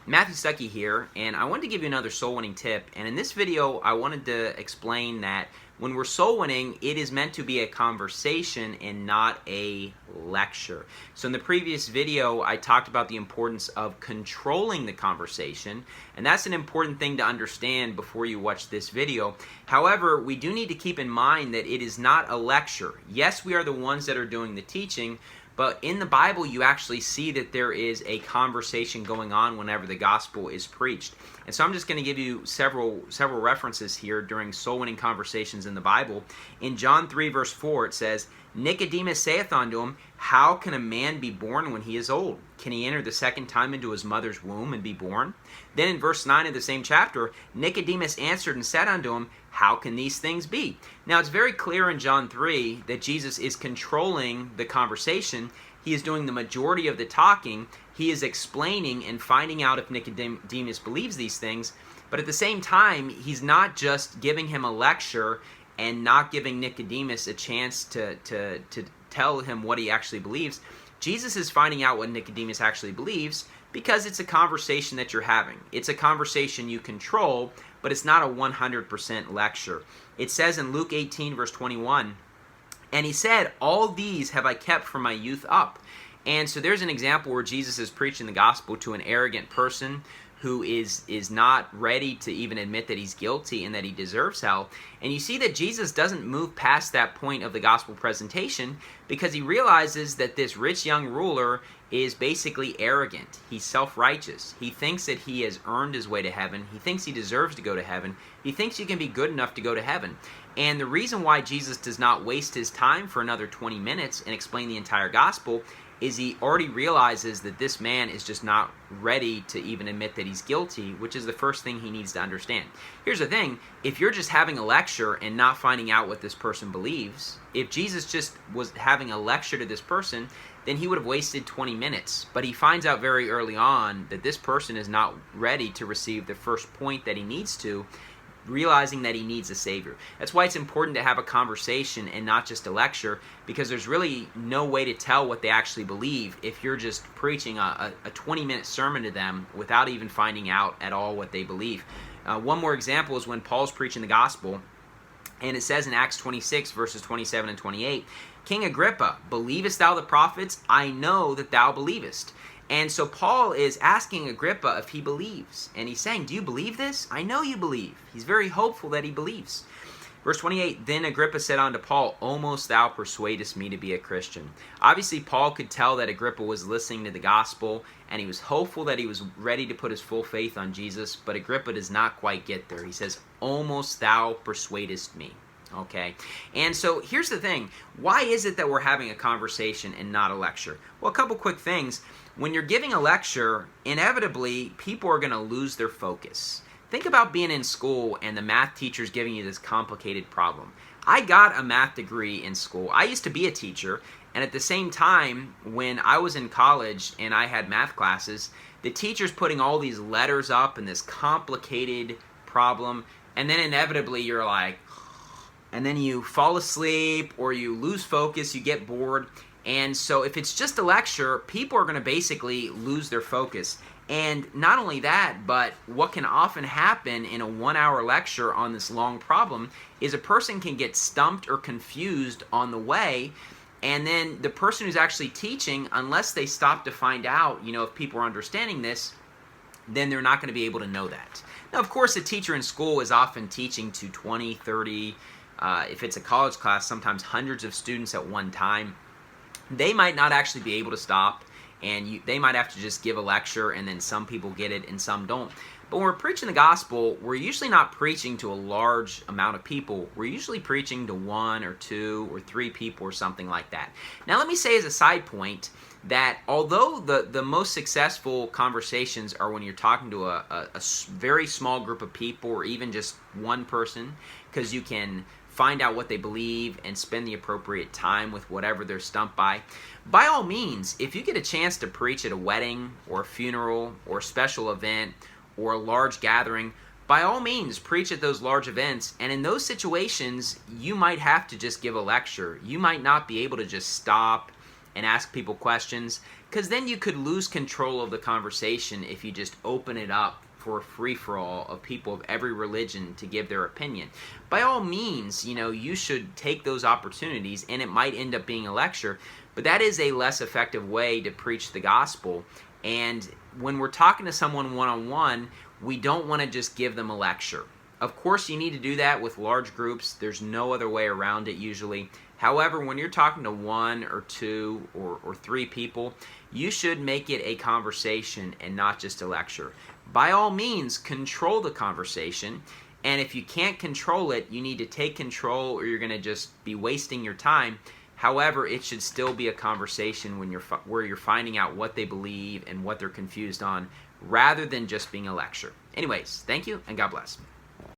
Matthew Stuckey here, and I wanted to give you another soul winning tip. And in this video, I wanted to explain that when we're soul winning, it is meant to be a conversation and not a lecture. So in the previous video, I talked about the importance of controlling the conversation, and that's an important thing to understand before you watch this video. However, we do need to keep in mind that it is not a lecture. Yes, we are the ones that are doing the teaching, but in the Bible, you actually see that there is a conversation going on whenever the gospel is preached. And so I'm just going to give you several references here during soul-winning conversations in the Bible. In John 3, verse 4, it says, Nicodemus saith unto him, How can a man be born when he is old? Can he enter the second time into his mother's womb and be born? Then in verse 9 of the same chapter, Nicodemus answered and said unto him, How can these things be? Now it's very clear in John 3 that Jesus is controlling the conversation. He is doing the majority of the talking. He is explaining and finding out if Nicodemus believes these things. But at the same time, he's not just giving him a lecture and not giving Nicodemus a chance to tell him what he actually believes. Jesus is finding out what Nicodemus actually believes because it's a conversation that you're having. It's a conversation you control, but it's not a 100% lecture. It says in Luke 18, verse 21, And he said, All these have I kept from my youth up. And so there's an example where Jesus is preaching the gospel to an arrogant person who is not ready to even admit that he's guilty and that he deserves hell. And you see that Jesus doesn't move past that point of the gospel presentation because he realizes that this rich young ruler is basically arrogant. He's self-righteous. He thinks that he has earned his way to heaven. He thinks he deserves to go to heaven. He thinks he can be good enough to go to heaven. And the reason why Jesus does not waste his time for another 20 minutes and explain the entire gospel is he already realizes that this man is just not ready to even admit that he's guilty, which is the first thing he needs to understand. Here's the thing, if you're just having a lecture and not finding out what this person believes, if Jesus just was having a lecture to this person, then he would have wasted 20 minutes. But he finds out very early on that this person is not ready to receive the first point that he needs to, realizing that he needs a Savior. That's why it's important to have a conversation and not just a lecture, because there's really no way to tell what they actually believe if you're just preaching a 20-minute sermon to them without even finding out at all what they believe. One more example is when Paul's preaching the gospel, and it says in Acts 26, verses 27 and 28, King Agrippa, believest thou the prophets? I know that thou believest. And so Paul is asking Agrippa if he believes. And he's saying, do you believe this? I know you believe. He's very hopeful that he believes. Verse 28, Then Agrippa said unto Paul, Almost thou persuadest me to be a Christian. Obviously, Paul could tell that Agrippa was listening to the gospel, and he was hopeful that he was ready to put his full faith on Jesus, but Agrippa does not quite get there. He says, Almost thou persuadest me. Okay, and so here's the thing. Why is it that we're having a conversation and not a lecture? Well, a couple quick things. When you're giving a lecture, inevitably, people are going to lose their focus. Think about being in school and the math teacher's giving you this complicated problem. I got a math degree in school. I used to be a teacher, and at the same time, when I was in college and I had math classes, the teacher's putting all these letters up in this complicated problem, and then inevitably you're like, and then you fall asleep or you lose focus, you get bored. And so if it's just a lecture, people are going to basically lose their focus. And not only that, but what can often happen in a 1-hour lecture on this long problem is a person can get stumped or confused on the way. And then the person who's actually teaching, unless they stop to find out, if people are understanding this, then they're not going to be able to know that. Now, of course, a teacher in school is often teaching to 20, 30, if it's a college class, sometimes hundreds of students at one time. They might not actually be able to stop, and they might have to just give a lecture, and then some people get it and some don't. But when we're preaching the gospel, we're usually not preaching to a large amount of people. We're usually preaching to 1 or 2 or 3 people or something like that. Now let me say as a side point that although the most successful conversations are when you're talking to a very small group of people or even just one person, because you can find out what they believe and spend the appropriate time with whatever they're stumped by all means, if you get a chance to preach at a wedding or a funeral or a special event or a large gathering, by all means, preach at those large events. And in those situations, you might have to just give a lecture. You might not be able to just stop and ask people questions, because then you could lose control of the conversation if you just open it up for a free-for-all of people of every religion to give their opinion. By all means, you should take those opportunities, and it might end up being a lecture, but that is a less effective way to preach the gospel. And when we're talking to someone one-on-one, we don't want to just give them a lecture. Of course, you need to do that with large groups. There's no other way around it usually. However, when you're talking to one or two or three people, you should make it a conversation and not just a lecture. By all means, control the conversation. And if you can't control it, you need to take control, or you're going to just be wasting your time. However, it should still be a conversation where you're finding out what they believe and what they're confused on, rather than just being a lecture. Anyways, thank you, and God bless.